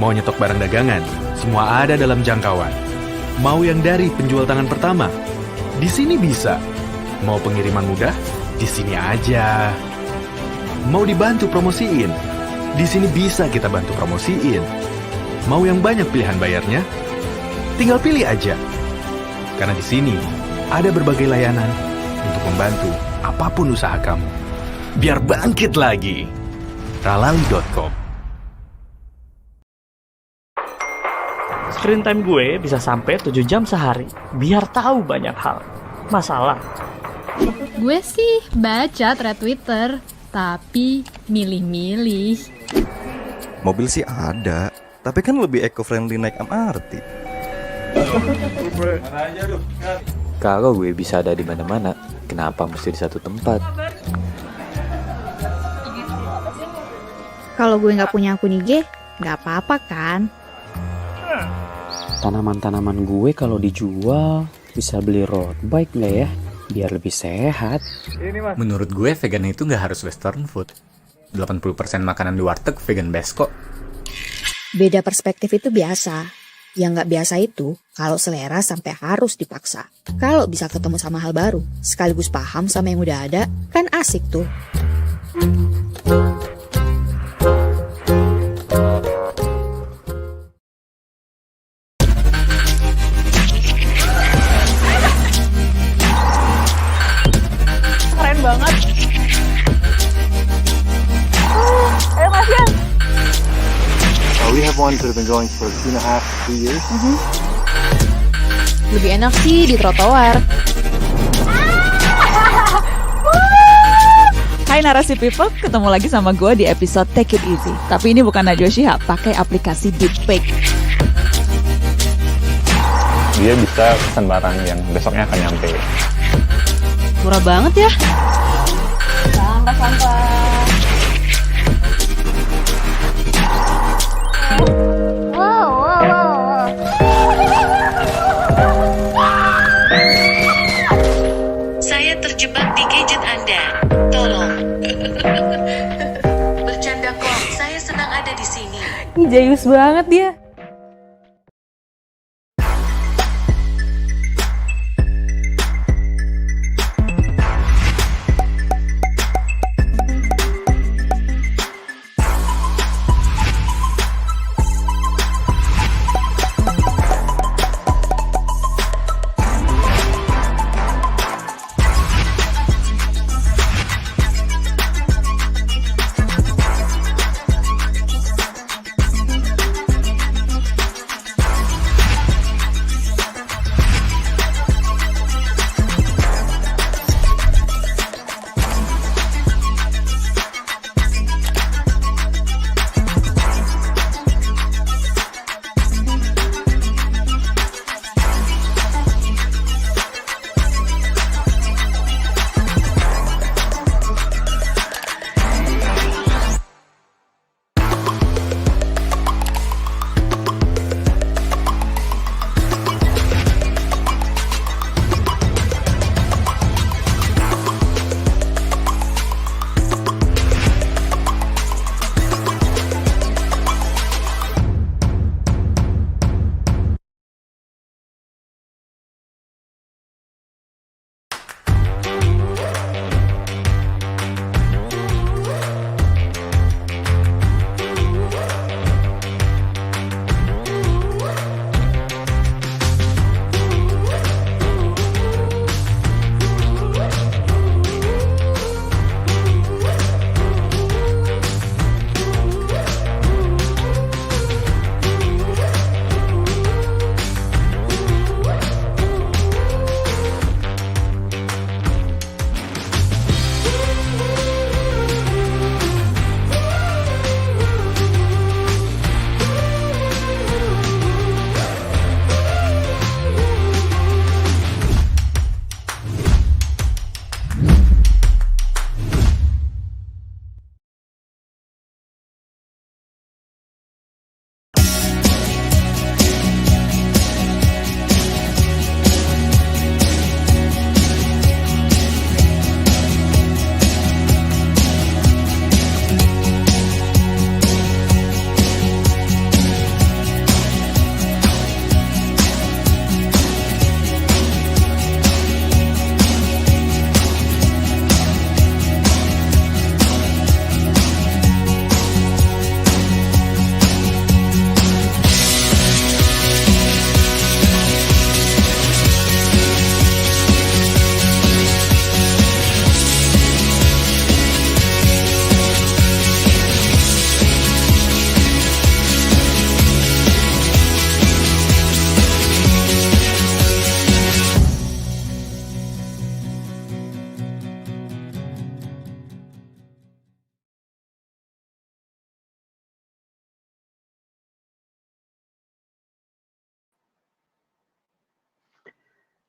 Mau nyetok barang dagangan, semua ada dalam jangkauan. Mau yang dari penjual tangan pertama, di sini bisa. Mau pengiriman mudah, di sini aja. Mau dibantu promosiin, di sini bisa kita bantu promosiin. Mau yang banyak pilihan bayarnya, tinggal pilih aja. Karena di sini ada berbagai layanan untuk membantu apapun usaha kamu. Biar bangkit lagi. Ralali.com. Screen time gue bisa sampai 7 jam sehari, biar tahu banyak hal. Masalah? Gue sih baca thread Twitter, tapi milih-milih. Mobil sih ada, tapi kan lebih eco-friendly naik MRT. Kalau gue bisa ada di mana-mana, kenapa mesti di satu tempat? Kalau gue nggak punya akun IG, nggak apa-apa kan? Tanaman-tanaman gue kalau dijual bisa beli road bike nggak ya? Biar lebih sehat. Menurut gue vegan itu nggak harus western food. 80% makanan di warteg vegan best kok. Beda perspektif itu biasa. Yang nggak biasa itu kalau selera sampai harus dipaksa. Kalau bisa ketemu sama hal baru, sekaligus paham sama yang udah ada, kan asik tuh. Keren banget. Ayo Mas Yan. We have ones that have been going for 2.5 to 3 years. Lebih enak sih di trotoar. Hai Narasi People, ketemu lagi sama gue di episode Take It Easy. Tapi ini bukan Najwa Shihab, pakai aplikasi Deepfake. Dia bisa pesan barang yang besoknya akan nyampe. Murah banget ya. Sampah-sampah. Saya terjebak di gadget Anda. Tolong. Bercanda kok, saya senang ada di sini. Ih, jayus banget dia.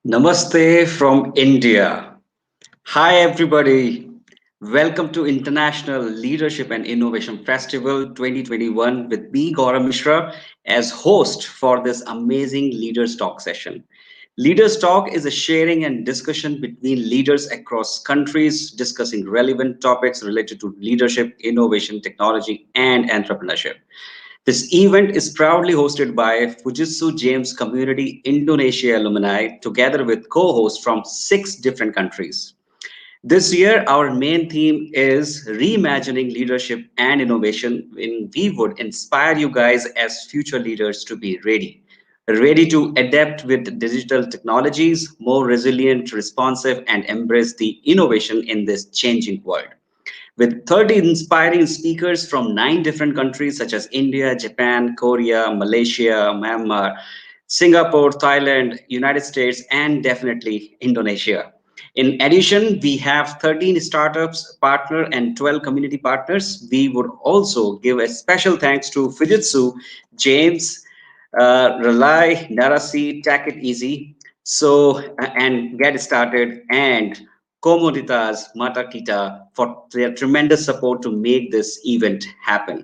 Namaste from India. Hi, everybody. Welcome to International Leadership and Innovation Festival 2021 with me, Gaurav Mishra, as host for this amazing Leaders Talk session. Leaders Talk is a sharing and discussion between leaders across countries discussing relevant topics related to leadership, innovation, technology, and entrepreneurship. This event is proudly hosted by Fujitsu James Community Indonesia alumni together with co-hosts from 6 different countries. This year, our main theme is reimagining leadership and innovation. And we would inspire you guys as future leaders to be ready to adapt with digital technologies, more resilient, responsive, and embrace the innovation in this changing world. With 30 inspiring speakers from 9 different countries such as India, Japan, Korea, Malaysia, Myanmar, Singapore, Thailand, United States, and definitely Indonesia. In addition, we have 13 startups partner and 12 community partners. We would also give a special thanks to Fujitsu, James, Rely, Narasi, Take It Easy. So, and get started, and Comoditas Matakita for their tremendous support to make this event happen.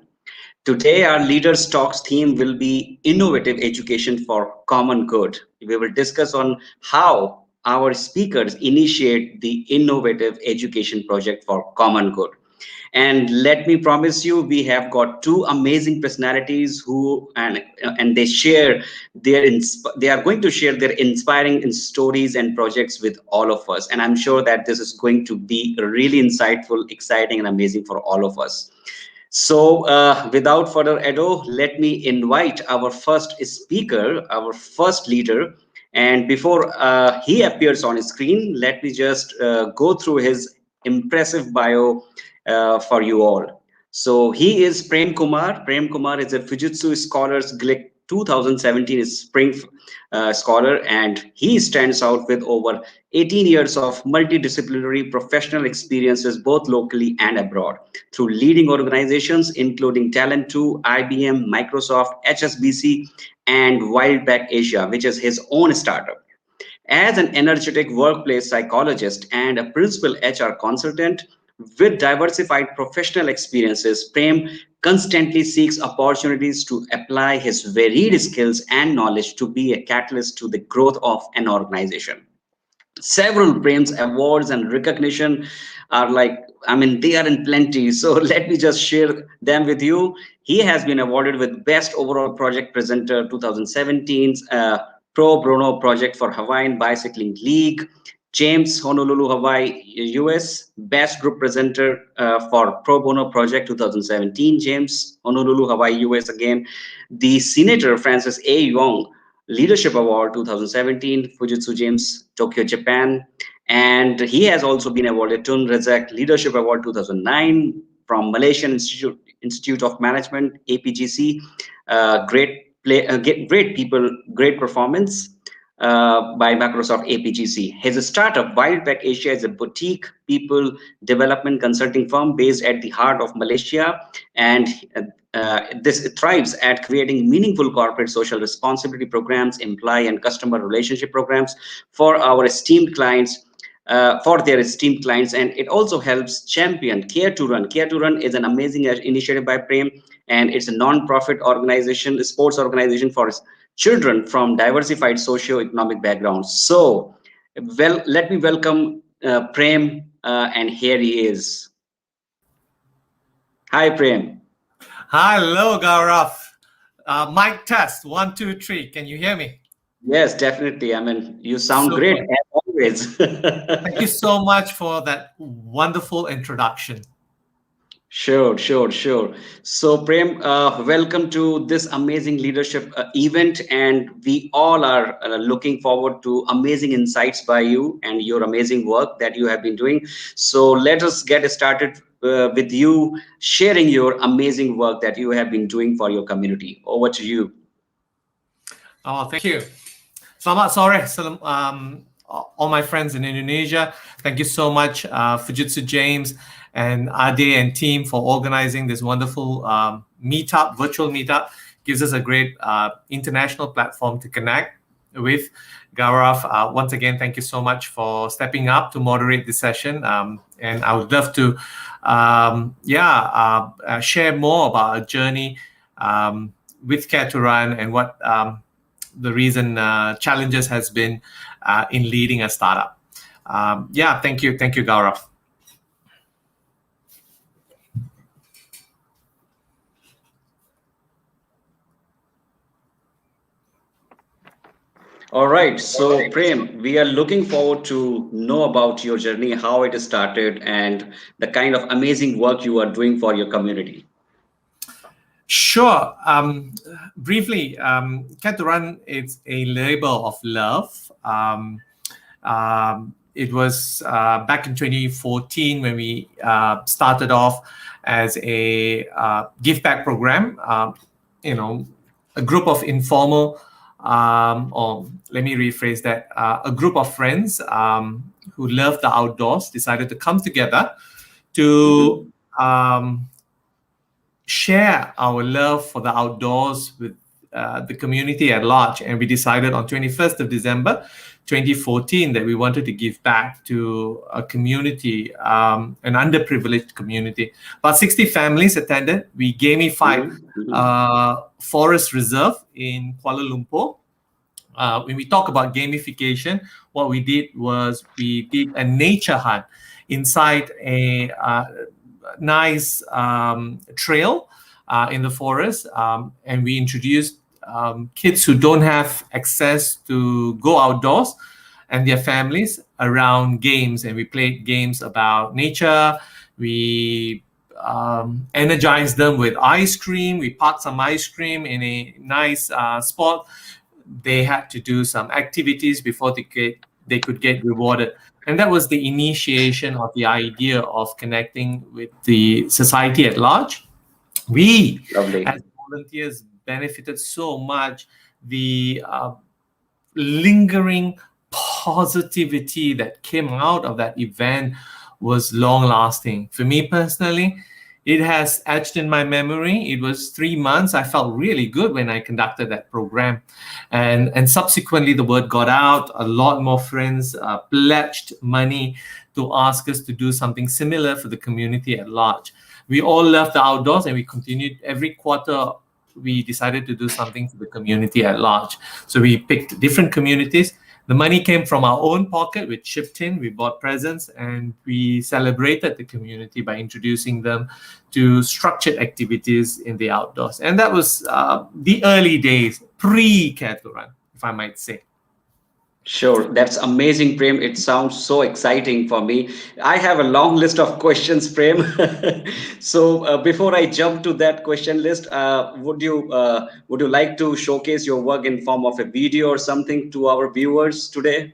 Today, our Leaders Talks theme will be Innovative Education for Common Good. We will discuss on how our speakers initiate the innovative education project for common good. And let me promise you, we have got 2 amazing personalities who and they share they are going to share their inspiring stories and projects with all of us. And I'm sure that this is going to be really insightful, exciting, and amazing for all of us. So, without further ado, let me invite our first speaker, our first leader. And before he appears on screen, let me just go through his impressive bio for you all. So he is Prem Kumar. Prem Kumar is a Fujitsu Scholars Glick 2017 Spring Scholar, and he stands out with over 18 years of multidisciplinary professional experiences both locally and abroad through leading organizations including Talent2, IBM, Microsoft, HSBC, and Wildback Asia, which is his own startup. As an energetic workplace psychologist and a principal HR consultant with diversified professional experiences, Prem constantly seeks opportunities to apply his varied skills and knowledge to be a catalyst to the growth of an organization. Several Prem's awards and recognition are they are in plenty. So let me just share them with you. He has been awarded with Best Overall Project Presenter 2017's Pro Bono Project for Hawaiian Bicycling League, James Honolulu, Hawaii, US, Best Group Presenter for Pro Bono Project 2017, James Honolulu, Hawaii, US again, the Senator Francis A. Young Leadership Award 2017, Fujitsu James, Tokyo, Japan. And he has also been awarded Tun Razak Leadership Award 2009 from Malaysian Institute of Management, APGC. Great people, great performance by Microsoft APGC. His startup, Wildback Asia, is a boutique people development consulting firm based at the heart of Malaysia. And this thrives at creating meaningful corporate social responsibility programs, employee and customer relationship programs for our esteemed clients. For their esteemed clients, and it also helps champion Care to Run. Care to Run is an amazing initiative by Prem, and it's a non-profit organization, a sports organization for children from diversified socio-economic backgrounds. So, well, let me welcome Prem, and here he is. Hi, Prem. Hello, Gaurav. Mic test, 1, 2, 3. Can you hear me? Yes, definitely. I mean, you sound great as always. Thank you so much for that wonderful introduction. Sure. So, Prem, welcome to this amazing leadership event, and we all are looking forward to amazing insights by you and your amazing work that you have been doing. So, let us get started with you sharing your amazing work that you have been doing for your community. Over to you. Oh, thank you. Selamat sore, all my friends in Indonesia. Thank you so much, Fujitsu James and Ade and team for organizing this wonderful virtual meetup. Gives us a great international platform to connect with. Gaurav, once again, thank you so much for stepping up to moderate this session. And I would love to, share more about our journey with Care to Run and what the reason challenges has been in leading a startup. Thank you, Gaurav. All right, so Prem, we are looking forward to know about your journey, how it started, and the kind of amazing work you are doing for your community. Sure. Briefly, Care to Run is a labor of love. It was back in 2014 when we started off as a give back program. A group of informal, or let me rephrase that, a group of friends who love the outdoors decided to come together to share our love for the outdoors with the community at large. And we decided on 21st of December 2014 that we wanted to give back to a community, an underprivileged community. About 60 families attended. We gamified Forest Reserve in Kuala Lumpur. When we talk about gamification, what we did was we did a nature hunt inside a nice trail in the forest, and we introduced kids who don't have access to go outdoors and their families around games. And we played games about nature. We energized them with ice cream. We parked some ice cream in a nice spot. They had to do some activities before they could get rewarded. And that was the initiation of the idea of connecting with the society at large. We, as volunteers, benefited so much. The lingering positivity that came out of that event was long-lasting. For me personally, it has etched in my memory. It was 3 months. I felt really good when I conducted that program. And subsequently, the word got out. A lot more friends pledged money to ask us to do something similar for the community at large. We all love the outdoors, and we continued every quarter. We decided to do something for the community at large. So we picked different communities. The money came from our own pocket, which chipped in. We bought presents, and we celebrated the community by introducing them to structured activities in the outdoors. And that was the early days, pre-Care to Run, if I might say. Sure, that's amazing, Prem. It sounds so exciting for me. I have a long list of questions, Prem. So before I jump to that question list, would you like to showcase your work in form of a video or something to our viewers today?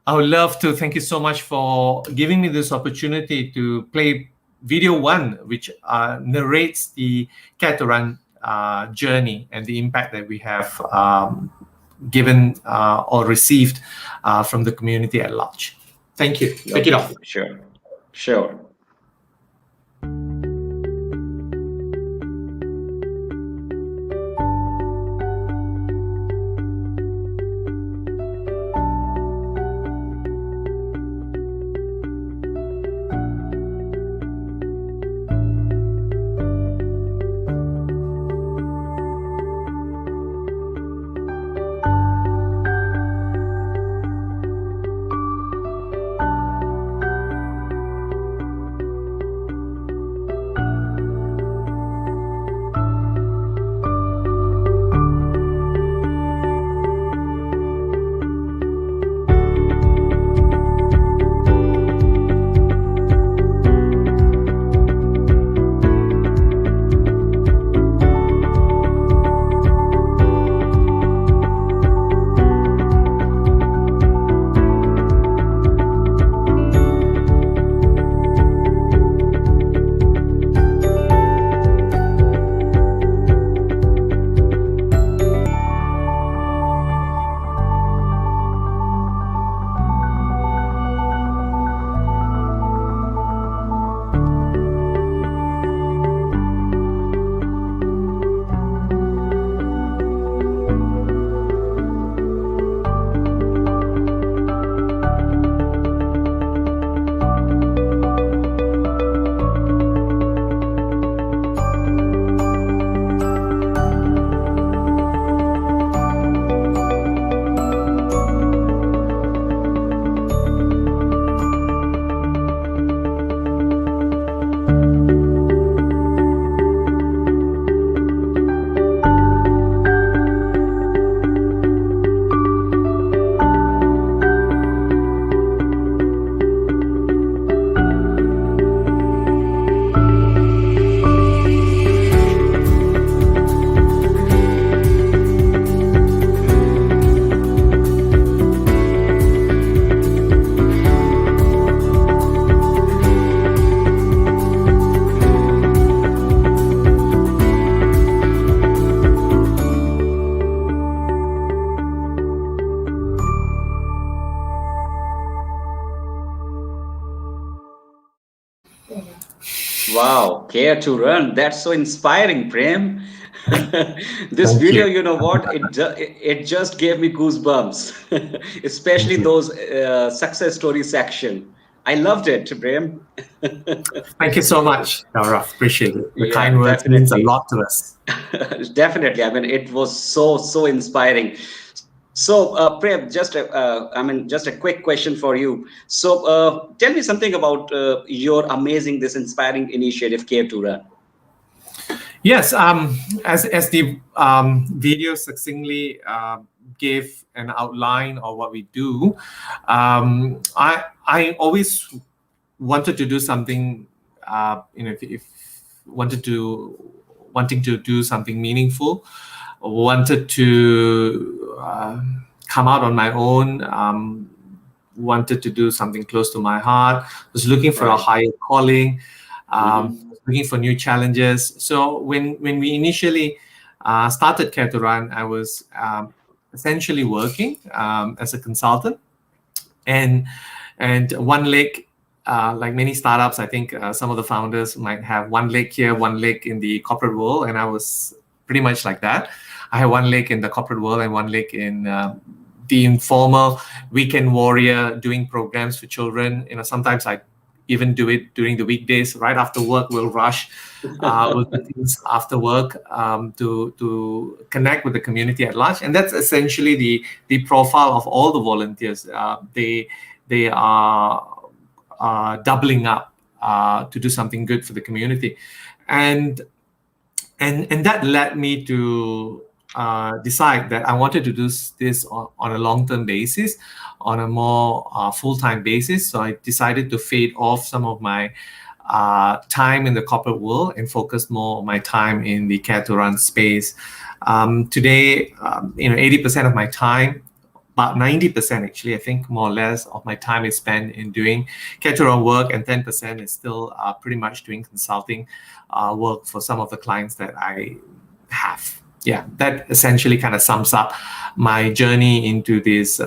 I would love to. Thank you so much for giving me this opportunity to play video one, which narrates the Care to Run journey and the impact that we have given or received from the community at large. Thank you. Take it off. Sure. Wow, Care to Run. That's so inspiring, Prem. This Thank video, you. you know what? It just gave me goosebumps, especially those success story section. I loved it, Prem. Thank you so much, Gaurav. Appreciate it. The Yeah, kind words means a definitely. lot to us. Definitely. I mean, it was so inspiring. So, Prem, just a quick question for you. So, tell me something about your amazing, this inspiring initiative, Care to Run. Yes, as the video succinctly gave an outline of what we do, I always wanted to do something, if wanting to do something meaningful, wanted to come out on my own, wanted to do something close to my heart, was looking for a Right. higher calling, looking for new challenges. So when we initially started Care to Run, I was essentially working as a consultant, and one leg, like many startups, I think some of the founders might have one leg here, one leg in the corporate world, and I was pretty much like that. I had one leg in the corporate world and one leg in the informal weekend warrior, doing programs for children. Sometimes I even do it during the weekdays. Right after work, we'll rush with the things after work to connect with the community at large, and that's essentially the profile of all the volunteers. They are doubling up to do something good for the community, and that led me to decide that I wanted to do this on a long-term basis, on a more full-time basis. So I decided to fade off some of my time in the corporate world and focus more on my time in the Care to Run space. Today, 80% of my time, about 90% actually, I think more or less of my time is spent in doing Care to Run work, and 10% is still pretty much doing consulting work for some of the clients that I have. Yeah, that essentially kind of sums up my journey into this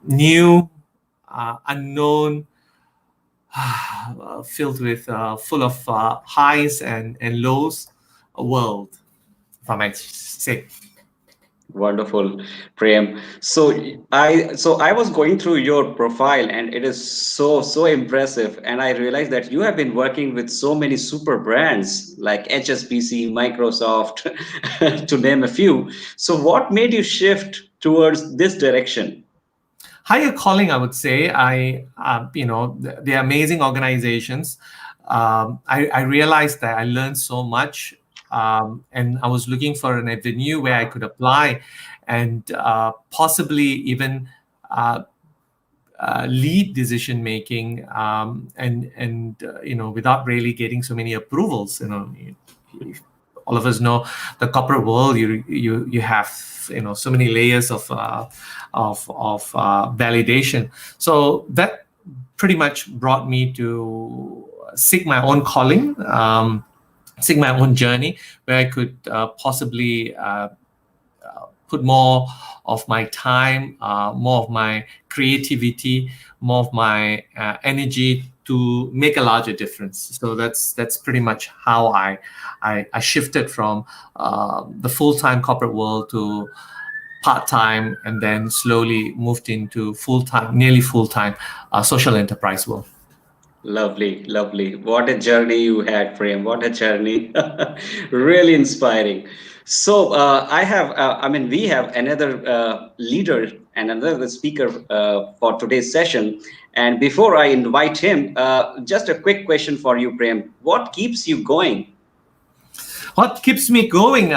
new, unknown, filled with full of highs and lows world, if I might say. Wonderful, Prem. So I was going through your profile, and it is so impressive. And I realized that you have been working with so many super brands like HSBC, Microsoft, to name a few. So what made you shift towards this direction? Higher calling, I would say. They're amazing organizations. I realized that I learned so much. And I was looking for an avenue where I could apply and possibly even lead decision making, without really getting so many approvals. All of us know the corporate world. You have so many layers of validation. So that pretty much brought me to seek my own calling. Seek my own journey where I could possibly put more of my time, more of my creativity, more of my energy to make a larger difference. So that's pretty much how I shifted from the full-time corporate world to part-time, and then slowly moved into full-time, nearly full-time social enterprise world. Lovely. What a journey you had, Prem. What a journey. Really inspiring. So we have another leader and another speaker for today's session. And before I invite him, just a quick question for you, Prem. What keeps you going? What keeps me going?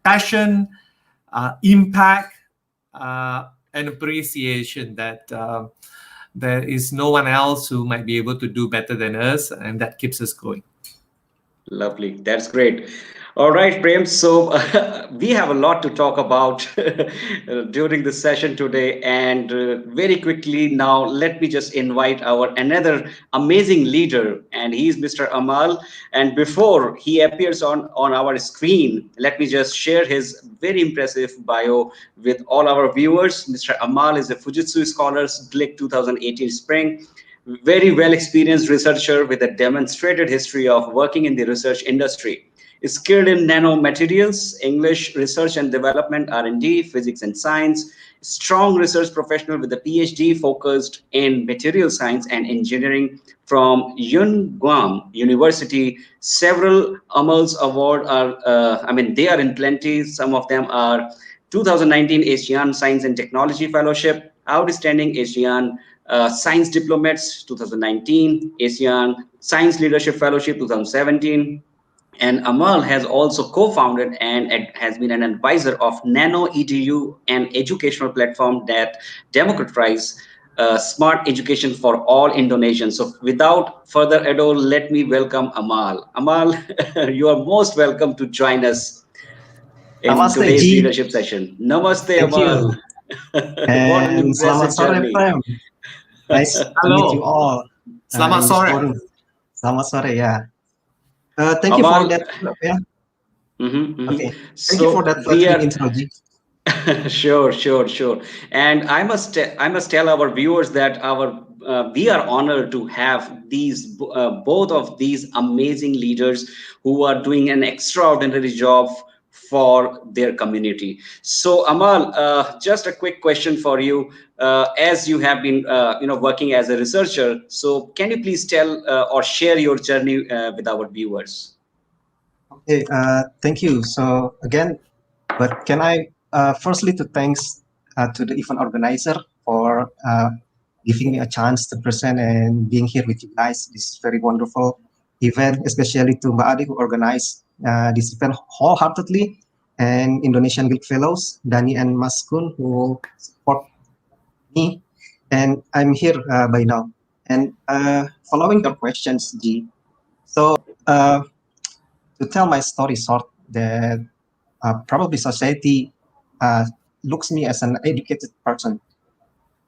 Passion, impact, and appreciation that there is no one else who might be able to do better than us, and that keeps us going. Lovely. That's great. All right, Prem. So we have a lot to talk about during the session today. And very quickly now, let me just invite our another amazing leader, and he's Mr. Amal. And before he appears on our screen, let me just share his very impressive bio with all our viewers. Mr. Amal is a Fujitsu Scholars GLIC 2018 Spring, very well experienced researcher with a demonstrated history of working in the research industry. Skilled in nanomaterials, English research and development, R&D, physics and science. Strong research professional with a PhD focused in material science and engineering from Yun Guam University. Several Amals Award are, they are in plenty. Some of them are 2019 ASEAN Science and Technology Fellowship, Outstanding ASEAN Science Diplomats 2019, ASEAN Science Leadership Fellowship 2017. And Amal has also co-founded and has been an advisor of Nano EDU, an educational platform that democratizes smart education for all Indonesians. So without further ado, let me welcome Amal. Amal, you are most welcome to join us in Namaste, today's Ji. leadership session. Namaste, Thank Amal. you. What an And impressive selamat sore, journey. Prem. Nice to Hello. meet you all. Selamat in this sore. forum. Selamat sore, yeah. Thank you for Amal, that. Yeah. Okay. Thank you So for that we flattering are intro, Ji. sure. And I must tell our viewers that we are honored to have these both of these amazing leaders who are doing an extraordinary job for their community. So Amal, just a quick question for you. As you have been working as a researcher, so can you please tell or share your journey with our viewers? Okay. Thank you. So again, but can I firstly to thanks to the event organizer for giving me a chance to present and being here with you guys. This very wonderful event, especially to Mbak Adi who organized this event wholeheartedly, and Indonesian Guild Fellows, Dani and Mas Kun who support me. And I'm here by now. And following your questions, G. So to tell my story short, that probably society looks me as an educated person.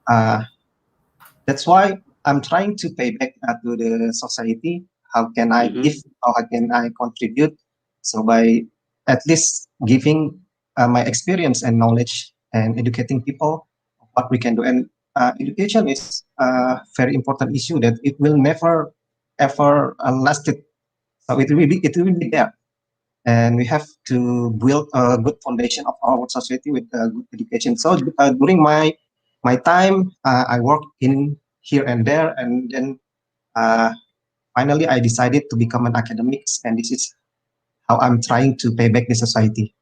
That's why I'm trying to pay back to the society. How can I give? How can I contribute? So by at least giving my experience and knowledge and educating people what we can do. And education is a very important issue that it will never ever last it. So it will be there. And we have to build a good foundation of our society with good education. So during my time, I work in here and there, and then finally I decided to become an academics, and this is how I'm trying to pay back the society.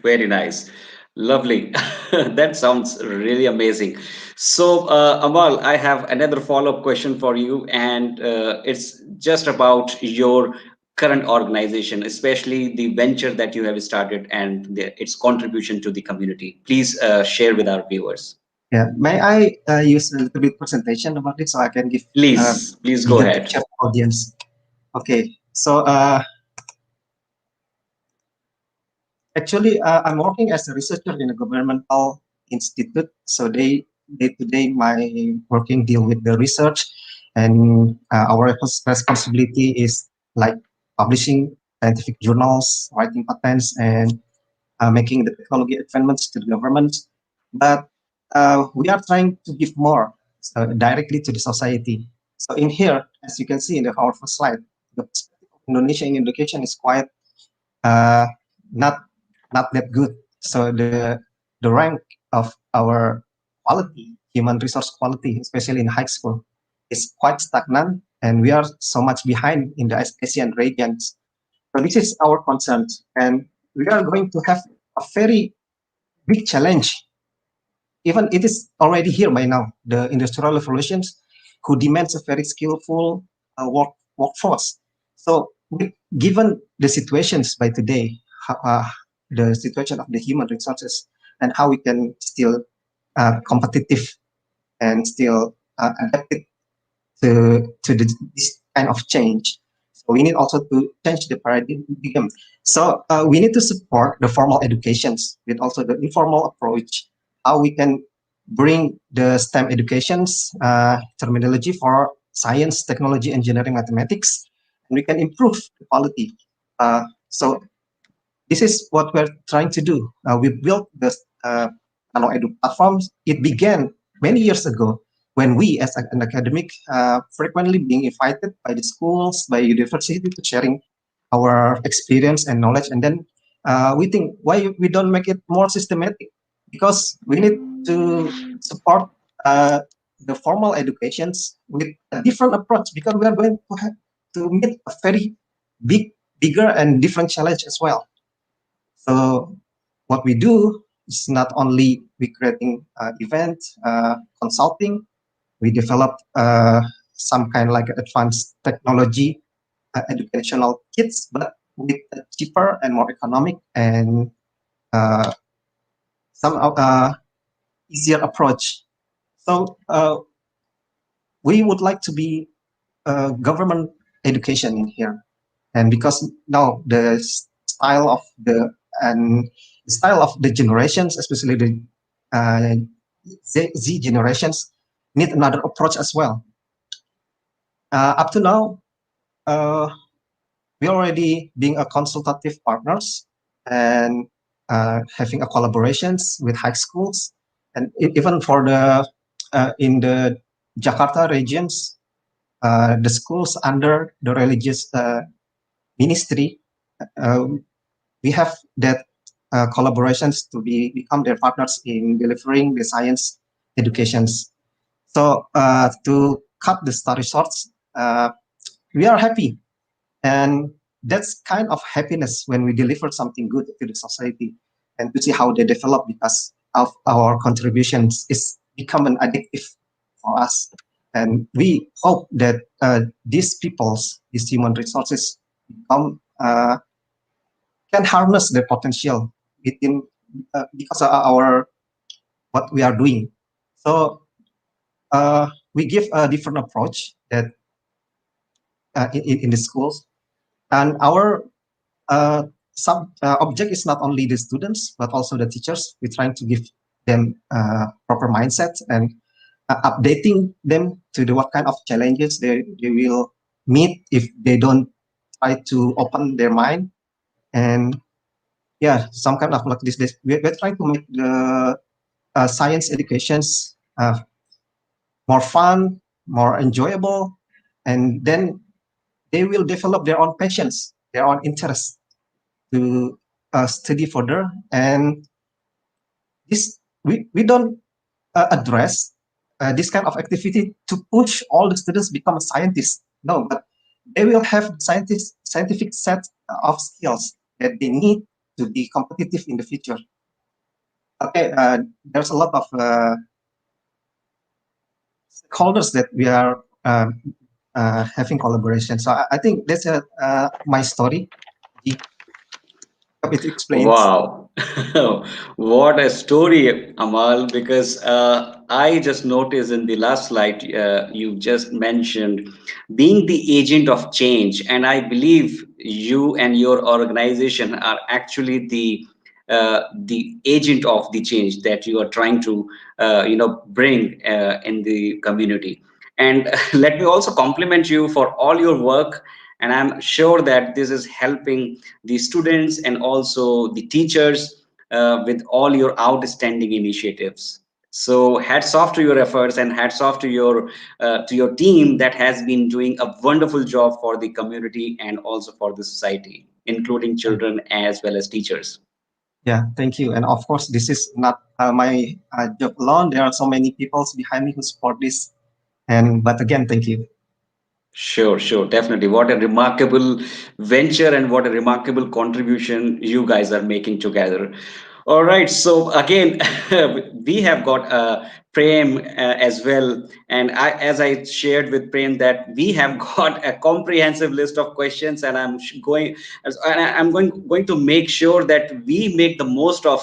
Very nice. Lovely. That sounds really amazing. So, Amal, I have another follow-up question for you, and it's just about your current organization, especially the venture that you have started and its contribution to the community. Please share with our viewers. Yeah, may I use a little bit presentation about it so I can give Please go bigger ahead. picture audience. Okay, so actually, I'm working as a researcher in a governmental institute. So day to day, my working deal with the research, and our responsibility is like publishing scientific journals, writing patents, and making the technology advancements to the government. But we are trying to give more directly to the society. So in here, as you can see in our first slide, the perspective of Indonesia in education is quite not that good. So the rank of our quality, human resource quality, especially in high school, is quite stagnant, and we are so much behind in the Asian regions. So this is our concern, and we are going to have a very big challenge. Even it is already here by now, the industrial revolutions, who demands a very skillful workforce. So given the situations by today, the situation of the human resources, and how we can still competitive and still adapted to this kind of change. So we need also to change the paradigm. So we need to support the formal educations with also the informal approach, how we can bring the STEM educations terminology for science, technology, engineering, mathematics, and we can improve the quality. So this is what we're trying to do. We built the NanoEdu platforms. It began many years ago when we as an academic frequently being invited by the schools, by university to sharing our experience and knowledge, and then we think why we don't make it more systematic, because we need to support the formal educations with a different approach, because we are going to have to meet a very bigger and different challenge as well. So what we do is not only we creating event consulting, we develop some kind like advanced technology educational kits, but with a cheaper and more economic and some easier approach. So we would like to be government education in here, and because now the style of the generations, especially the Z generations, need another approach as well. Up to now, we already being a consultative partners and having a collaborations with high schools, and even for the in the Jakarta regions, the schools under the religious ministry, we have that collaborations to become their partners in delivering the science educations. So to cut the story short, we are happy, and that's kind of happiness when we deliver something good to the society, and to see how they develop because of our contributions is become an addictive for us. And we hope that these human resources become can harness their potential within because of our what we are doing. So we give a different approach that in the schools, and our object is not only the students but also the teachers. We're trying to give them proper mindset and updating them to what kind of challenges they will meet if they don't try to open their mind. And yeah, some kind of like this. We're trying to make the science educations more fun, more enjoyable, and then they will develop their own passions, their own interests to study further. And this we don't address this kind of activity to push all the students become a scientist. No, but they will have scientific set of skills that they need to be competitive in the future. Okay, there's a lot of stakeholders that we are having collaboration. So I think that's my story. It explains. Wow, what a story, Amal, because I just noticed in the last slide you just mentioned being the agent of change, and I believe you and your organization are actually the agent of the change that you are trying to bring in the community. And let me also compliment you for all your work, and I'm sure that this is helping the students and also the teachers with all your outstanding initiatives. So hats off to your efforts, and hats off to your team that has been doing a wonderful job for the community and also for the society, including children as well as teachers. Yeah, thank you. And of course, this is not my job alone. There are so many people behind me who support this. But again, thank you. Sure, definitely. What a remarkable venture and what a remarkable contribution you guys are making together. All right, so again, we have got Prem as well, and as I shared with Prem, that we have got a comprehensive list of questions, and I'm going to make sure that we make the most of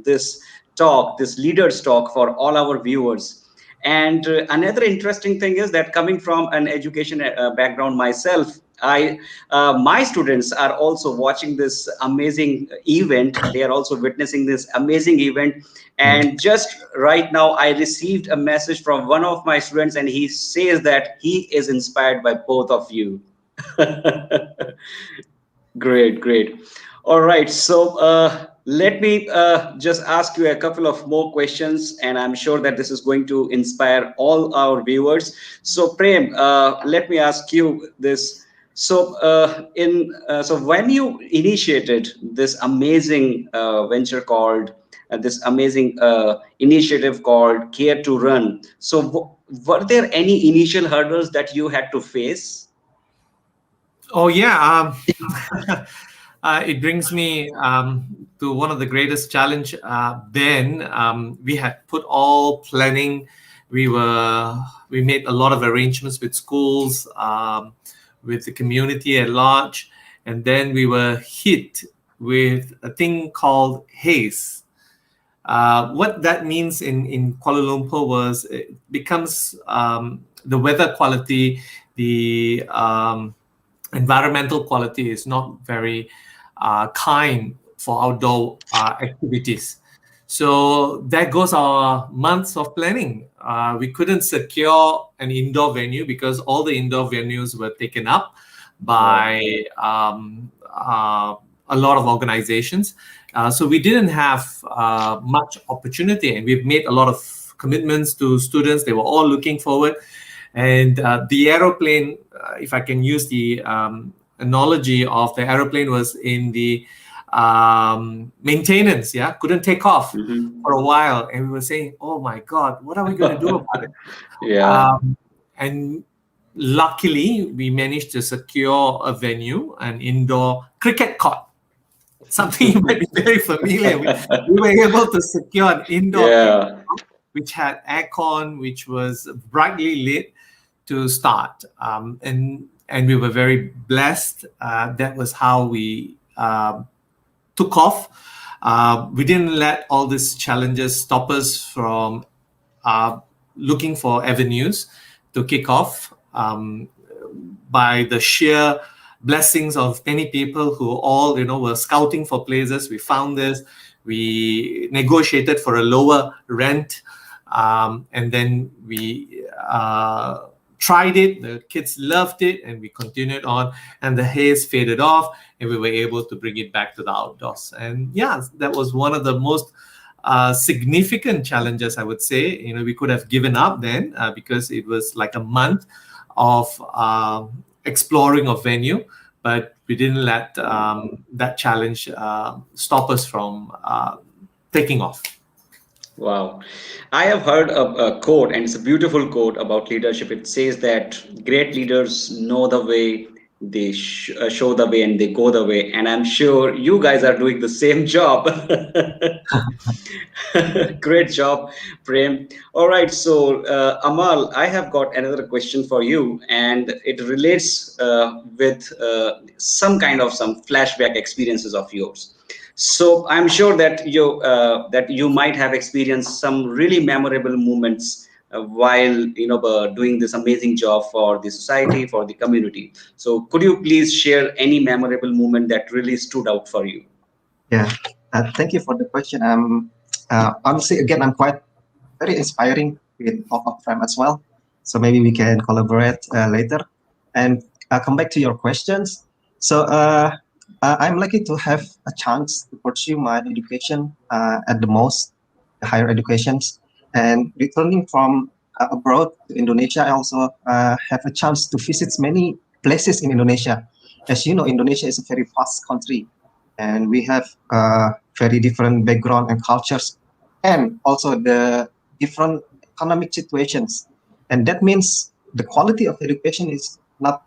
this talk, this leaders talk, for all our viewers. And another interesting thing is that, coming from an education background myself, my students are also watching this amazing event. They are also witnessing this amazing event. And just right now, I received a message from one of my students, and he says that he is inspired by both of you. Great. All right. So let me just ask you a couple of more questions, and I'm sure that this is going to inspire all our viewers. So, Prem, let me ask you this. So, so when you initiated this amazing venture called this amazing initiative called Care to Run, so were there any initial hurdles that you had to face? Oh yeah, it brings me to one of the greatest challenge. Then we had put all planning. We made a lot of arrangements with schools, with the community at large, and then we were hit with a thing called haze. What that means in Kuala Lumpur was it becomes the weather quality, the environmental quality is not very kind for outdoor activities. So there goes our months of planning. We couldn't secure an indoor venue because all the indoor venues were taken up by a lot of organizations. So we didn't have much opportunity, and we've made a lot of commitments to students. They were all looking forward. And the aeroplane, if I can use the analogy of the aeroplane, was in the maintenance, couldn't take off for a while. And we were saying, oh my God, what are we going to do about it? And luckily, we managed to secure a venue, an indoor cricket court. Something you might be very familiar with. We were able to secure an indoor cricket court, which had aircon, which was brightly lit to start. And we were very blessed. That was how we took off. We didn't let all these challenges stop us from looking for avenues to kick off. By the sheer blessings of many people who all, were scouting for places. We found this. We negotiated for a lower rent. And then we tried it. The kids loved it, and we continued on. And the haze faded off, and we were able to bring it back to the outdoors. And that was one of the most significant challenges, I would say. We could have given up then because it was like a month of exploring a venue, but we didn't let that challenge stop us from taking off. Wow. I have heard a quote, and it's a beautiful quote about leadership. It says that great leaders know the way, they show the way, and they go the way. And I'm sure you guys are doing the same job. Great job, Prem. All right. So, Amal, I have got another question for you, and it relates with some flashback experiences of yours. So I'm sure that you might have experienced some really memorable moments while doing this amazing job for the society, for the community. So could you please share any memorable moment that really stood out for you? Yeah, thank you for the question. Honestly, again, I'm quite very inspiring with all of them as well. So maybe we can collaborate later. And come back to your questions. So I'm lucky to have a chance to pursue my education at the most, higher educations. And returning from abroad to Indonesia, I also have a chance to visit many places in Indonesia. As you know, Indonesia is a very vast country, and we have very different background and cultures, and also the different economic situations. And that means the quality of education is not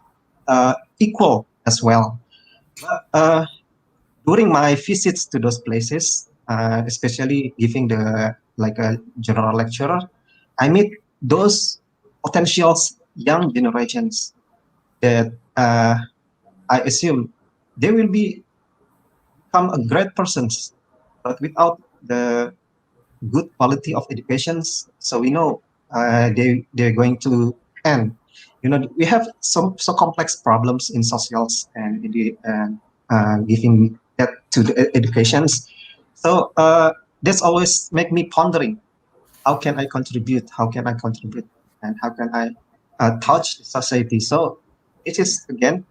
equal as well. But during my visits to those places, especially giving a general lecturer, I meet those potential young generations that I assume they will become a great persons, but without the good quality of educations. So we know they're going to end. We have so complex problems in socials and in the giving that to the educations. So that's always make me pondering, how can I contribute? How can I contribute? And how can I touch society? So it is again,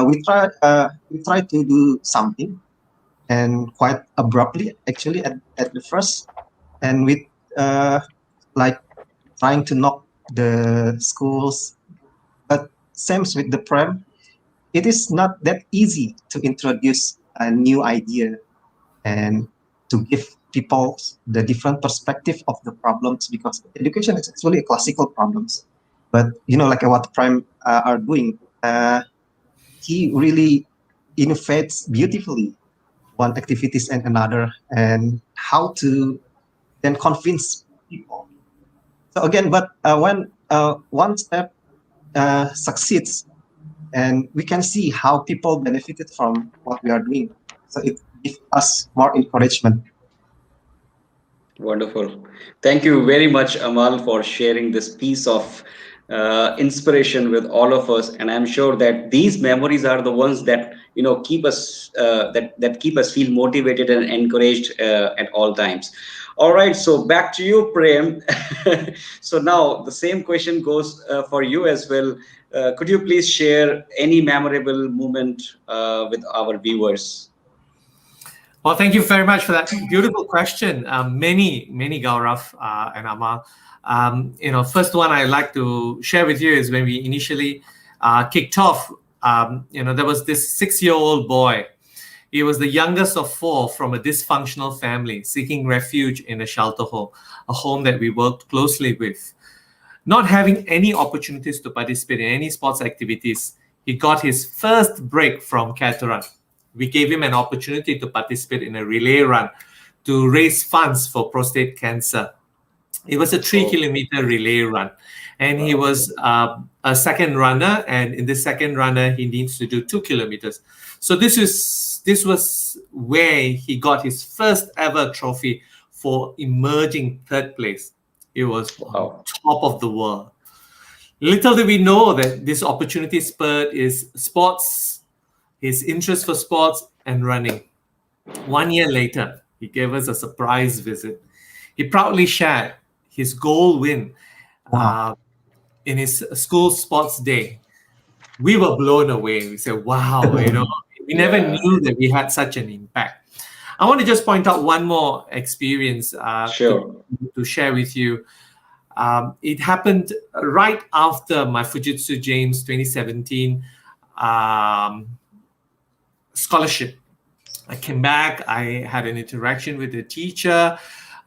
we try to do something, and quite abruptly, actually, at the first, and with like trying to knock the schools. But same with the Prem, it is not that easy to introduce a new idea and to give people the different perspective of the problems, because education is actually a classical problems. But like what Prime are doing, he really innovates beautifully one activities and another, and how to then convince people. So again, but when one step succeeds, and we can see how people benefited from what we are doing, so it gives us more encouragement. Wonderful. Thank you very much, Amal, for sharing this piece of inspiration with all of us. And I'm sure that these memories are the ones that keep us that keep us feel motivated and encouraged at all times. All right. So back to you, Prem. So now the same question goes for you as well. Could you please share any memorable moment with our viewers? Well, thank you very much for that beautiful question. Many Gaurav and Amal. First one I'd like to share with you is when we initially kicked off. There was this 6-year-old boy. He was the youngest of 4 from a dysfunctional family seeking refuge in a shelter home, a home that we worked closely with. Not having any opportunities to participate in any sports activities, he got his first break from Care to Run. We gave him an opportunity to participate in a relay run to raise funds for prostate cancer. It was a 3-kilometer relay run, and he was a second runner. And in the second runner, he needs to do 2 kilometers. So this was where he got his first ever trophy for emerging 3rd place. It was on top of the world. Little did we know that this opportunity spurred his sports, his interest for sports and running. 1 year later, he gave us a surprise visit. He proudly shared his goal win in his school sports day. We were blown away. We said, wow, we never knew that we had such an impact. I want to just point out one more experience to share with you. It happened right after my Fujitsu James 2017 scholarship. I came back, I had an interaction with the teacher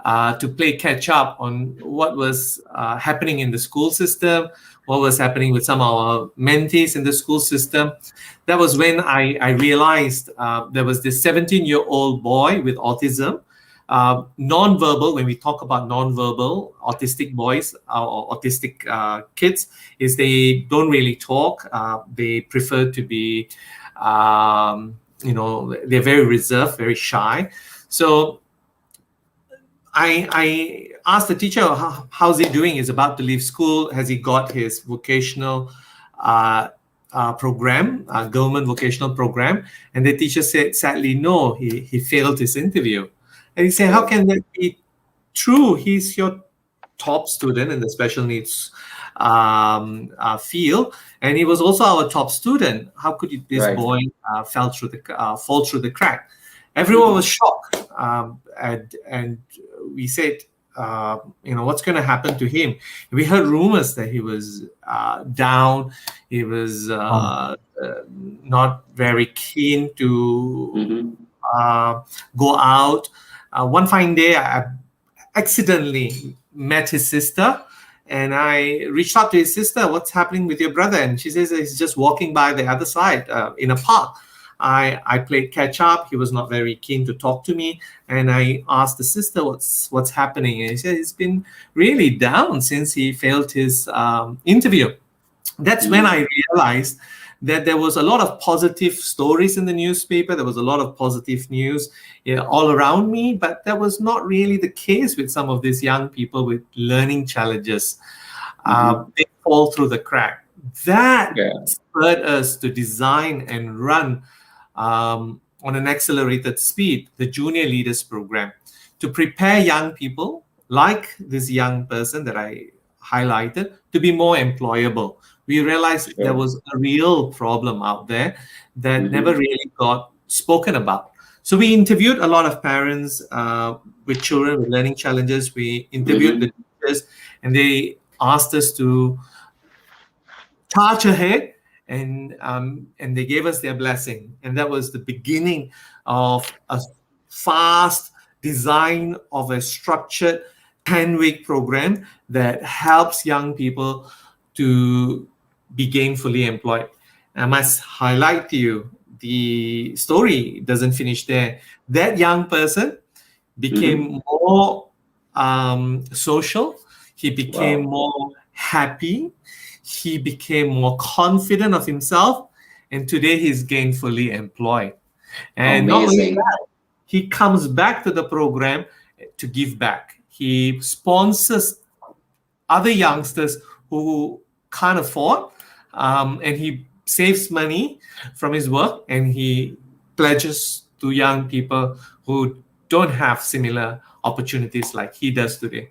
to play catch up on what was happening in the school system, what was happening with some of our mentees in the school system. That was when I realized there was this 17-year-old boy with autism, non-verbal. When we talk about non-verbal autistic boys or autistic kids, is they don't really talk. They prefer to be, they're very reserved, very shy. So I asked the teacher, how's he doing? He's about to leave school. Has he got his vocational program, government vocational program? And the teacher said, sadly, no, he failed his interview. And he said, how can that be true? He's your top student in the special needs field, and he was also our top student. How could this boy fall through the crack? Everyone was shocked, and we said, what's going to happen to him? We heard rumors that he was down. He was not very keen to go out. One fine day, I accidentally met his sister, and I reached out to his sister. What's happening with your brother? And she says he's just walking by the other side in a park. I played catch up. He was not very keen to talk to me, and I asked the sister what's happening, and he said he's been really down since he failed his interview. That's when I realized that there was a lot of positive stories in the newspaper. There was a lot of positive news all around me, but that was not really the case with some of these young people with learning challenges. They fall through the crack. That spurred us to design and run on an accelerated speed the Junior Leaders Program to prepare young people like this young person that I highlighted to be more employable. We realized there was a real problem out there that never really got spoken about. So we interviewed a lot of parents with children with learning challenges. We interviewed the teachers, and they asked us to charge ahead, and they gave us their blessing. And that was the beginning of a fast design of a structured 10-week program that helps young people to be gainfully employed. I must highlight to you, the story doesn't finish there. That young person became more social. He became more happy. He became more confident of himself. And today he's gainfully employed. And not only that, he comes back to the program to give back. He sponsors other youngsters who can't afford, and he saves money from his work, and he pledges to young people who don't have similar opportunities like he does today,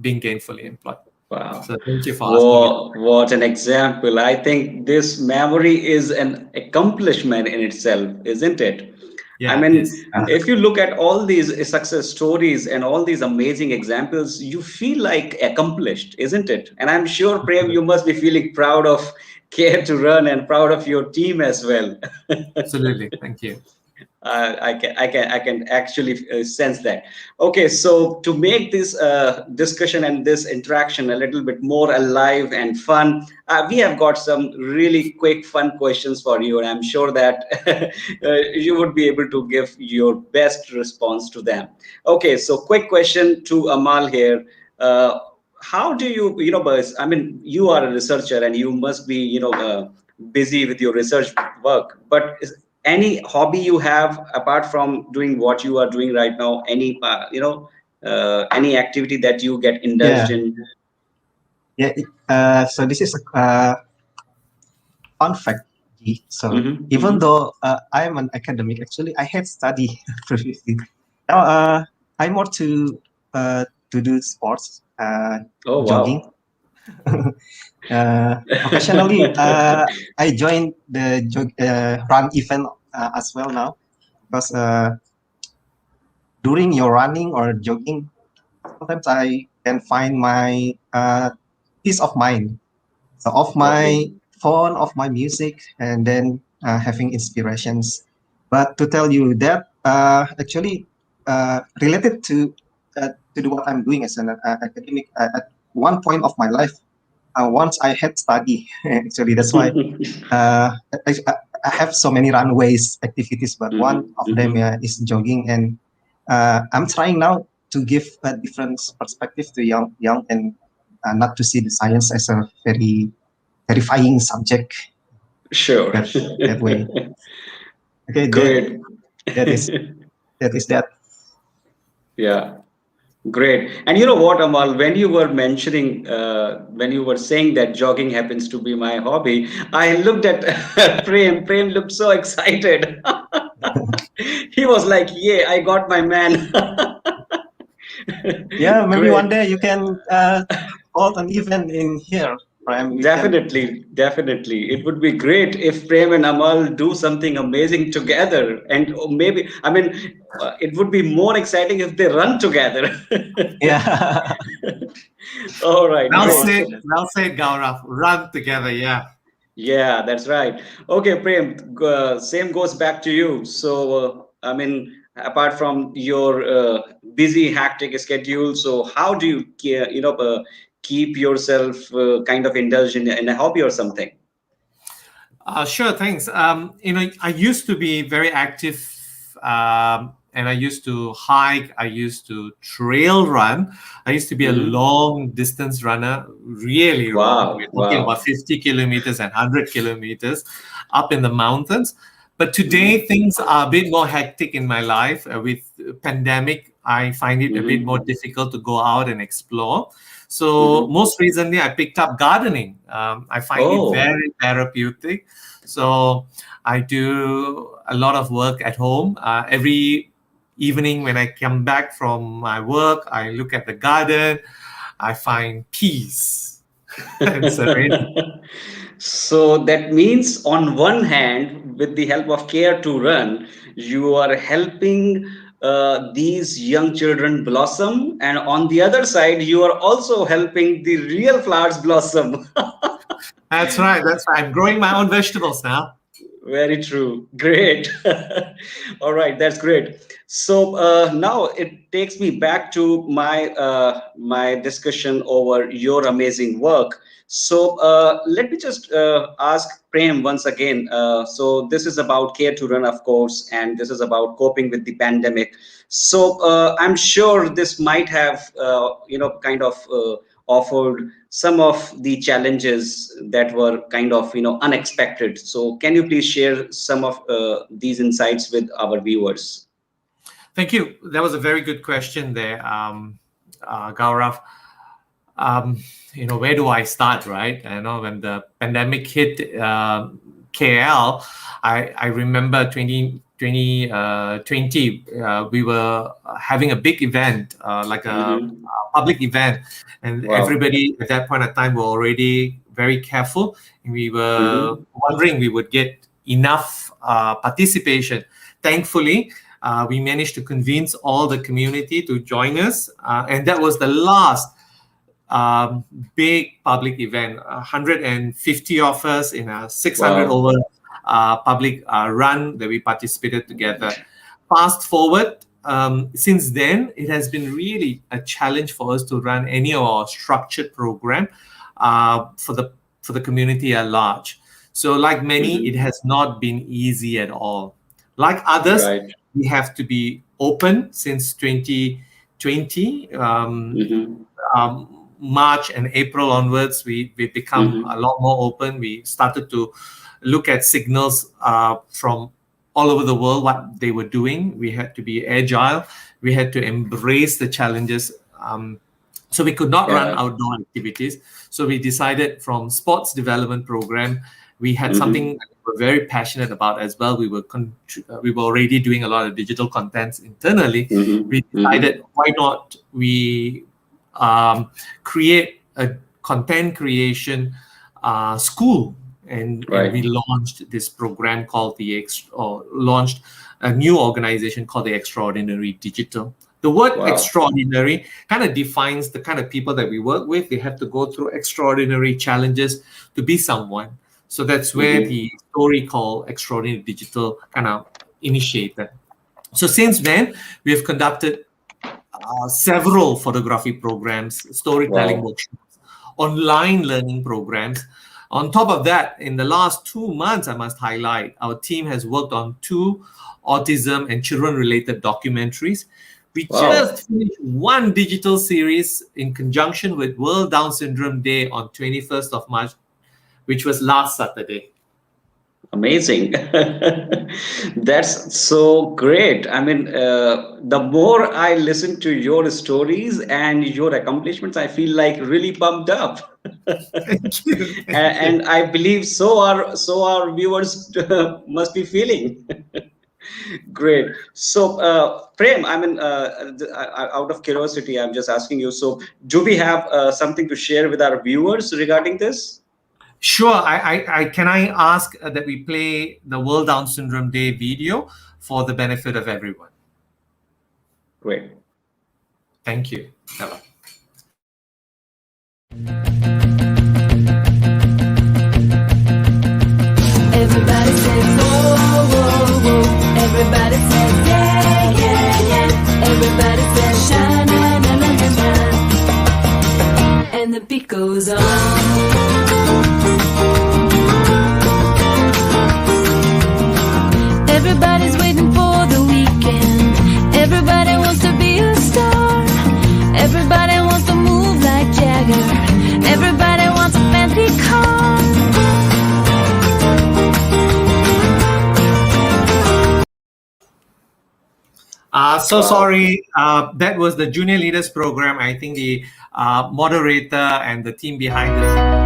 being gainfully employed. Wow. So thank you for asking me. What an example. I think this memory is an accomplishment in itself, isn't it? Yeah, I mean, if you look at all these success stories and all these amazing examples, you feel like accomplished, isn't it? And I'm sure, Prem, you must be feeling proud of Care to Run and proud of your team as well. Absolutely. Thank you. I can actually sense that. Okay, so to make this discussion and this interaction a little bit more alive and fun, we have got some really quick, fun questions for you, and I'm sure that you would be able to give your best response to them. Okay, so quick question to Amal here. How do you, I mean, you are a researcher and you must be, busy with your research work, but any hobby you have apart from doing what you are doing right now? Any any activity that you get indulged in? Yeah. So this is a fun fact. So even though I'm an academic, actually I had studied previously. Now I'm more to do sports, jogging. Occasionally, I join the run event as well now, because during your running or jogging, sometimes I can find my peace of mind. So off my phone, off my music, and then having inspirations. But to tell you that actually related to what I'm doing as an academic, at one point of my life, once I had study, actually, that's why I have so many runways activities, but one of them is jogging, and I'm trying now to give a different perspective to young and not to see the science as a very terrifying subject. Sure. That way. Okay, great. That is that. Yeah. Great. And you know what, Amal, when you were mentioning, when you were saying that jogging happens to be my hobby, I looked at Prem. Prem looked so excited. He was like, yeah, I got my man. Yeah, maybe Great. one day you can hold an event in here, Prem. Definitely. It would be great if Prem and Amal do something amazing together. And maybe, I mean, it would be more exciting if they run together. Yeah. All right. Well great. said, Gaurav. Run together, yeah. Yeah, that's right. Okay, Prem, same goes back to you. So, I mean, apart from your busy, hectic schedule, so how do you, keep yourself kind of indulged in a hobby or something? Sure, thanks. I used to be very active, and I used to hike. I used to trail run. I used to be a long distance runner, really long. We're talking about 50 kilometers and 100 kilometers up in the mountains. But today things are a bit more hectic in my life. With pandemic, I find it a bit more difficult to go out and explore. So most recently, I picked up gardening. I find it very therapeutic. So I do a lot of work at home. Every evening when I come back from my work, I look at the garden. I find peace and serenity. So that means, on one hand, with the help of Care to Run, you are helping these young children blossom, and on the other side, you are also helping the real flowers blossom. That's right. That's right. I'm growing my own vegetables now. Very true. Great. All right, that's great. So now it takes me back to my discussion over your amazing work. So let me just ask Prem once again. So this is about Care to Run, of course, and this is about coping with the pandemic. So I'm sure this might have kind of offered some of the challenges that were kind of unexpected. So can you please share some of these insights with our viewers? Thank you. That was a very good question there, Gaurav. Where do I start, right? I know when the pandemic hit KL, I remember 2020, we were having a big event, like a public event, and everybody at that point of time were already very careful. And we were wondering we would get enough participation. Thankfully, we managed to convince all the community to join us, and that was the last big public event. 150 of us in a 600 over public run that we participated together. Fast forward, since then, it has been really a challenge for us to run any of our structured program for the community at large. So like many, it has not been easy at all. Like others, we have to be open since 2020. March and April onwards, we become a lot more open. We started to look at signals from all over the world, what they were doing. We had to be agile. We had to embrace the challenges. So we could not run outdoor activities. So we decided from sports development program, we had something that we were very passionate about as well. We were already doing a lot of digital contents internally. We decided, why not we create a content creation school, and we launched this program called launched a new organization called the Extraordinary Digital. The word extraordinary kind of defines the kind of people that we work with. They have to go through extraordinary challenges to be someone. So that's where the story called Extraordinary Digital kind of initiated. So since then, we have conducted several photography programs, storytelling workshops, online learning programs. On top of that, in the last 2 months, I must highlight, our team has worked on 2 autism and children-related documentaries. We just finished 1 digital series in conjunction with World Down Syndrome Day on 21st of March, which was last Saturday. Amazing. That's so great. I mean, the more I listen to your stories and your accomplishments, I feel like really pumped up. Thank you. And I believe so our viewers must be feeling. Great. So, Prem, I mean, out of curiosity, I'm just asking you, so do we have something to share with our viewers regarding this? Sure. Can I ask that we play the World Down Syndrome Day video for the benefit of everyone? Great. Thank you. Hello. Everybody says, whoa, whoa, whoa. Everybody says, yeah, yeah, yeah. Everybody says, shine, na, na, na, na, na. And the beat goes on. Everybody's waiting for the weekend. Everybody wants to be a star. Everybody wants to move like Jagger. Everybody wants a fancy car. So sorry, that was the Junior Leaders Program. I think the moderator and the team behind the scene.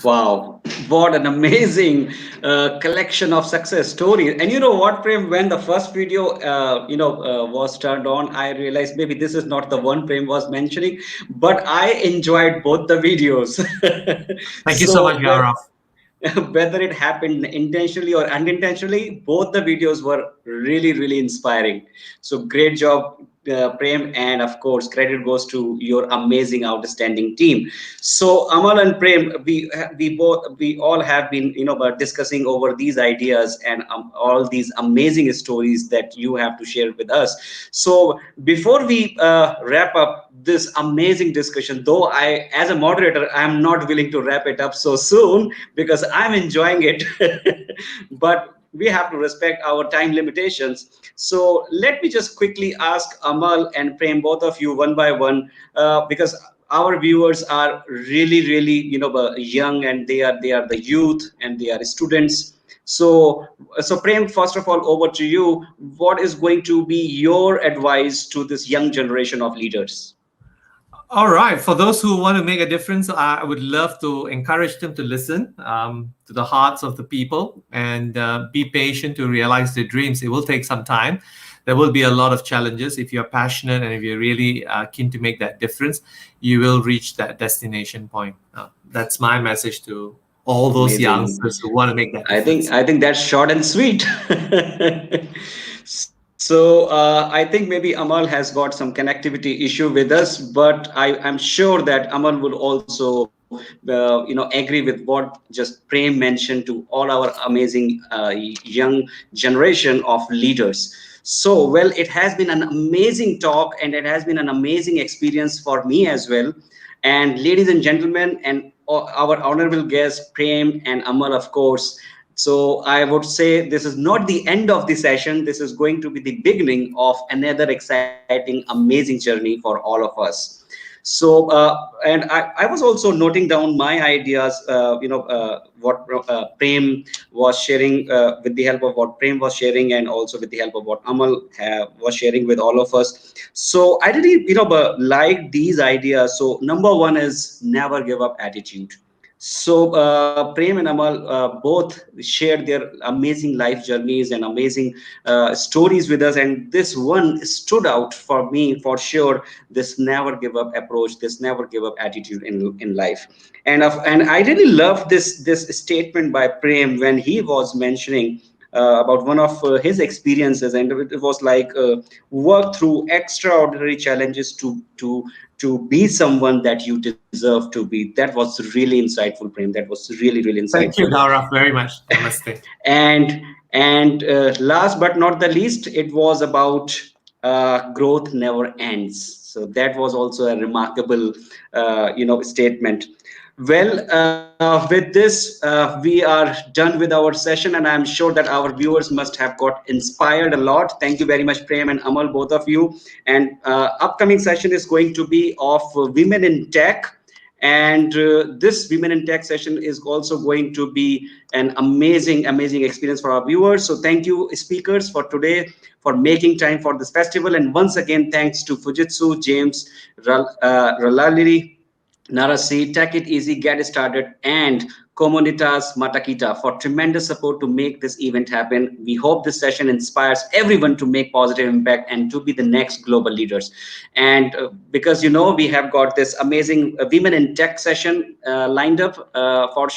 Wow, what an amazing collection of success stories. And you know what, Prem, when the first video, was turned on, I realized maybe this is not the one Prem was mentioning, but I enjoyed both the videos. Thank you so much, Gaurav. Whether it happened intentionally or unintentionally, both the videos were really, really inspiring. So great job, Prem, and of course, credit goes to your amazing, outstanding team. So Amal and Prem, we all have been discussing over these ideas and all these amazing stories that you have to share with us. So before we wrap up this amazing discussion, though I, as a moderator, I'm not willing to wrap it up so soon because I'm enjoying it, but we have to respect our time limitations. So let me just quickly ask Amal and Prem, both of you, one by one, because our viewers are really, really, young, and they are the youth and they are students. So Prem, first of all, over to you. What is going to be your advice to this young generation of leaders? All right. For those who want to make a difference, I would love to encourage them to listen to the hearts of the people and be patient to realize their dreams. It will take some time. There will be a lot of challenges. If you're passionate and if you're really keen to make that difference, you will reach that destination point. That's my message to all those Amazing. youngsters who want to make that difference. I think that's short and sweet. So I think maybe Amal has got some connectivity issue with us, but I'm sure that Amal will also agree with what just Prem mentioned to all our amazing young generation of leaders. So, well, it has been an amazing talk and it has been an amazing experience for me as well. And ladies and gentlemen, and our honorable guests, Prem and Amal, of course. So I would say this is not the end of the session. This is going to be the beginning of another exciting, amazing journey for all of us. So, and I was also noting down my ideas, what Prem was sharing, with the help of what Prem was sharing, and also with the help of what Amal was sharing with all of us. So I really, like these ideas. So number one is never give up attitude. So Prem and Amal both shared their amazing life journeys and amazing stories with us, and this one stood out for me for sure. This never give up approach, this never give up attitude in life, and I really love this statement by Prem when he was mentioning about one of his experiences, and it was like work through extraordinary challenges to be someone that you deserve to be. That was really insightful, Prem. That was really, really insightful. Thank you, Gaurav, very much. Namaste. And last but not the least, it was about growth never ends. So that was also a remarkable, statement. Well, with this, we are done with our session, and I'm sure that our viewers must have got inspired a lot. Thank you very much, Prem and Amal, both of you. And upcoming session is going to be of women in tech. And this Women in Tech session is also going to be an amazing, amazing experience for our viewers. So thank you, speakers, for today, for making time for this festival. And once again, thanks to Fujitsu, James, Ralaliri, Narasi, Take It Easy, Get Started, and Comunitas Matakita for tremendous support to make this event happen. We hope this session inspires everyone to make positive impact and to be the next global leaders. And because, we have got this amazing Women in Tech session lined up for,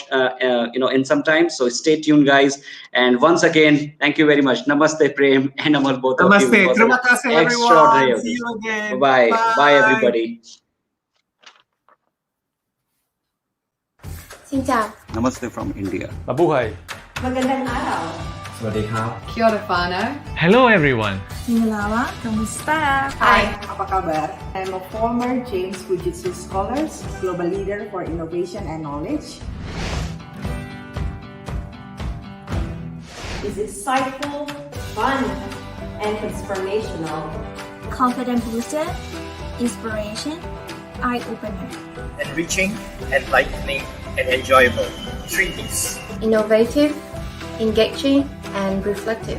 in some time. So stay tuned, guys. And once again, thank you very much. Namaste, Prem and Amal, both of you. Namaste. Terima kasih, everyone. See you again. Bye. Bye, everybody. Xin chào. Namaste from India. Mabuhay. Magandang araw. Swadika. Kia ora, whānau. Hello everyone. Minalawa, kamusta? Hi, apa kabar? I'm a former James Fujitsu Scholars, Global Leader for Innovation and Knowledge. Is insightful, fun, and transformational. Confident booster, inspiration, eye-opener. Enriching, enlightening, and enjoyable. 3 Ds. Innovative, engaging, and reflective.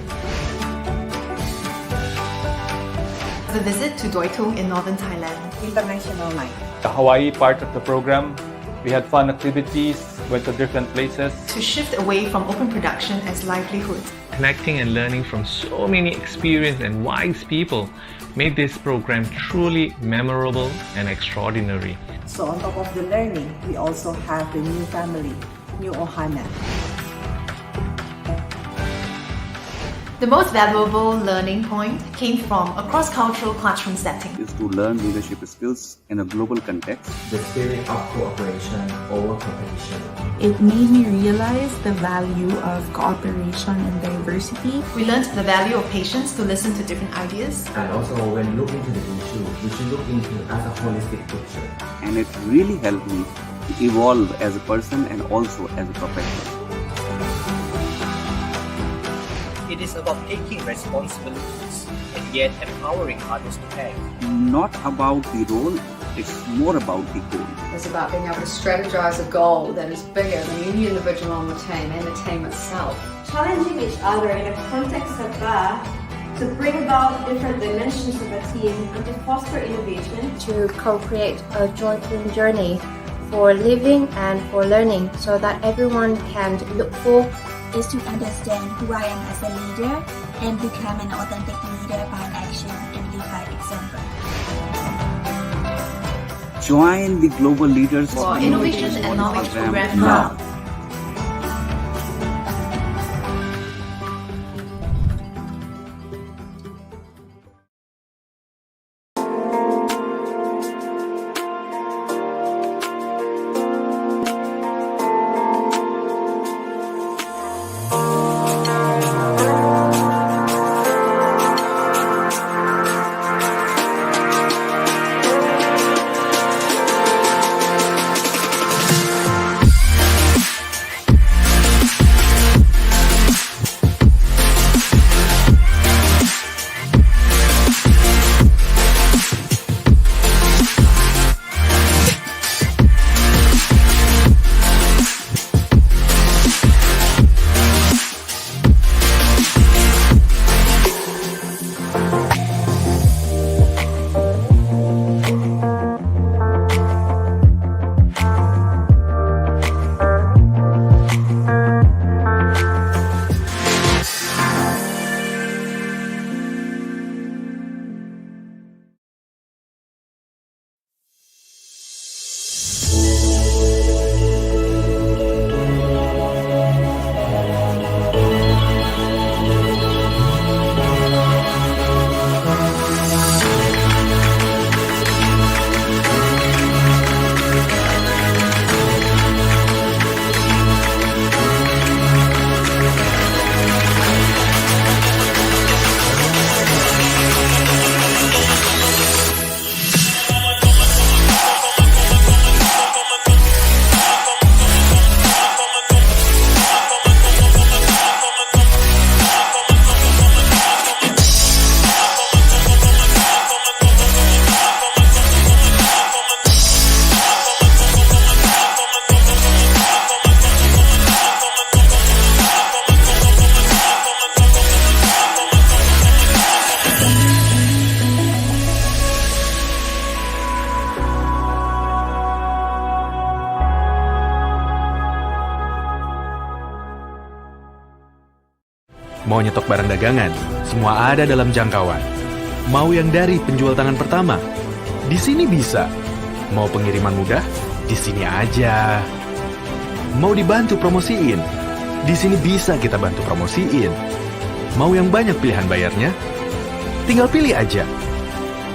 The visit to Doi Tung in northern Thailand. International night. The Hawaii part of the program We had fun activities, went to different places. To shift away from open production as livelihood. Connecting and learning from so many experienced and wise people made this program truly memorable and extraordinary. So on top of the learning, we also have the new family, New Ohana. The most valuable learning point came from a cross-cultural classroom setting. Is to learn leadership skills in a global context. The spirit of cooperation over competition. It made me realize the value of cooperation and diversity. We learned the value of patience to listen to different ideas. And also when looking into the issue, we should look into as a holistic picture. And it really helped me to evolve as a person and also as a professional. It is about taking responsibilities and yet empowering others to act. Not about the role, it's more about the goal. It's about being able to strategize a goal that is bigger than any individual on the team and the team itself. Challenging each other in a context of that to bring about different dimensions of a team and to foster innovation. To co-create a joyful journey for living and for learning so that everyone can look for is to understand who I am as a leader and become an authentic leader by action and live by example. Join the Global Leaders for Innovation and Knowledge Program now. Mau nyetok barang dagangan, semua ada dalam jangkauan. Mau yang dari penjual tangan pertama, di sini bisa. Mau pengiriman mudah, di sini aja. Mau dibantu promosiin, di sini bisa kita bantu promosiin. Mau yang banyak pilihan bayarnya, tinggal pilih aja.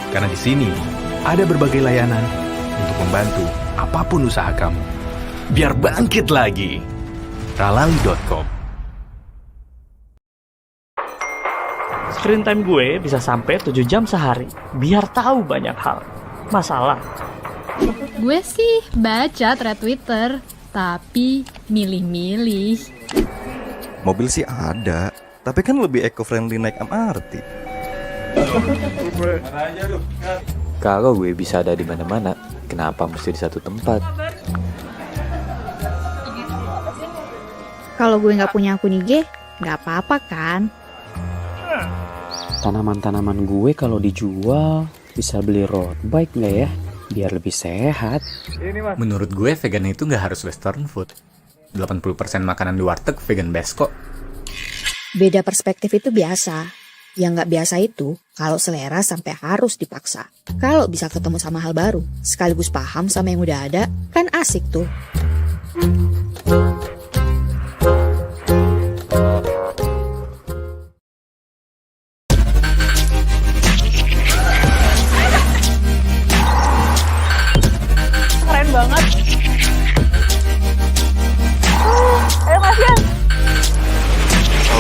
Karena di sini ada berbagai layanan untuk membantu apapun usaha kamu. Biar bangkit lagi. Ralali.com. Screen time gue bisa sampai 7 jam sehari, biar tahu banyak hal. Masalah? Gue sih baca thread Twitter, tapi milih-milih. Mobil sih ada, tapi kan lebih eco-friendly naik MRT. Kalau gue bisa ada di mana-mana, kenapa mesti di satu tempat? Kalau gue nggak punya akun IG, nggak apa-apa kan? Tanaman-tanaman gue kalau dijual bisa beli road bike nggak ya? biar lebih sehat. Menurut gue vegan itu nggak harus western food. 80% makanan di warteg vegan best kok. Beda perspektif itu biasa. Yang nggak biasa itu kalau selera sampai harus dipaksa. Kalau bisa ketemu sama hal baru, sekaligus paham sama yang udah ada, kan asik tuh. Keren banget. Ayo Mas Yan.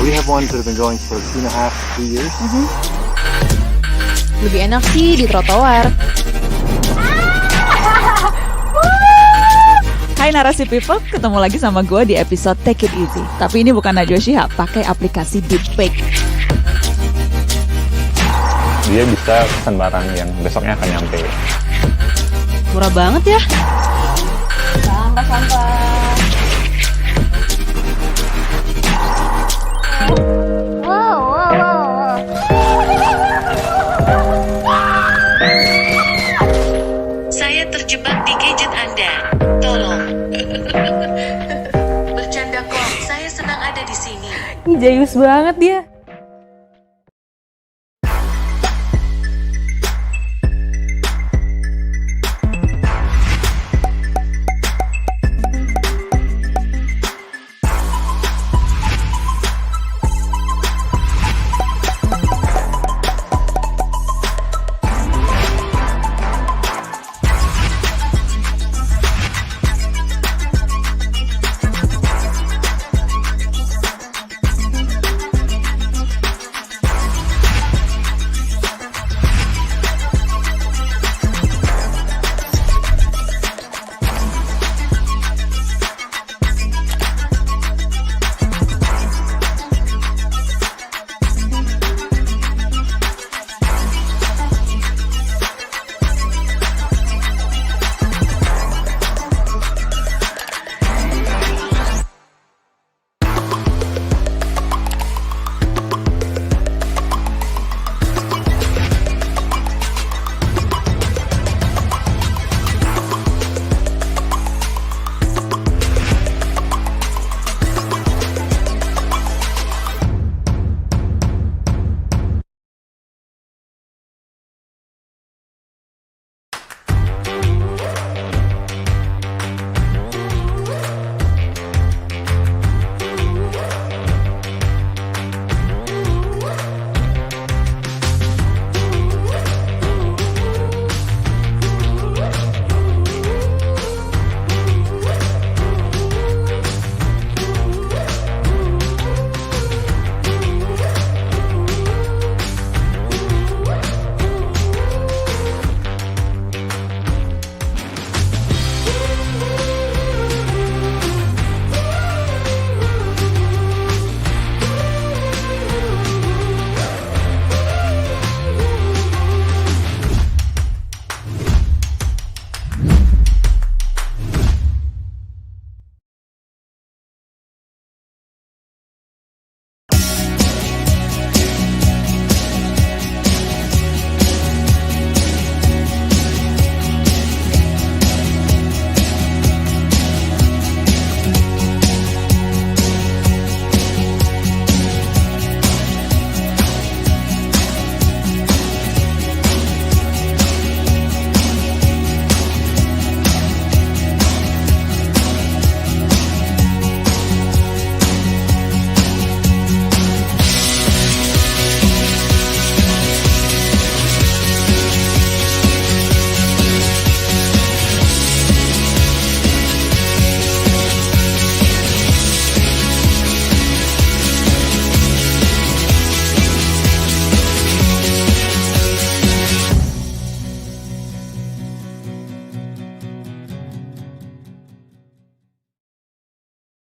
We have ones that have been going for 2.5 to 3 years. Lebih enak sih di trotoar. Hai Narasi People, ketemu lagi sama gue di episode Take It Easy. Tapi ini bukan Najwa Shihab, pakai aplikasi Deepfake. Dia bisa pesan barang yang besoknya akan nyampe. Murah banget ya. Sampah. Wow. Saya terjebak di gadget Anda. Tolong. Bercanda kok, saya senang ada di sini. Ih, jayus banget dia.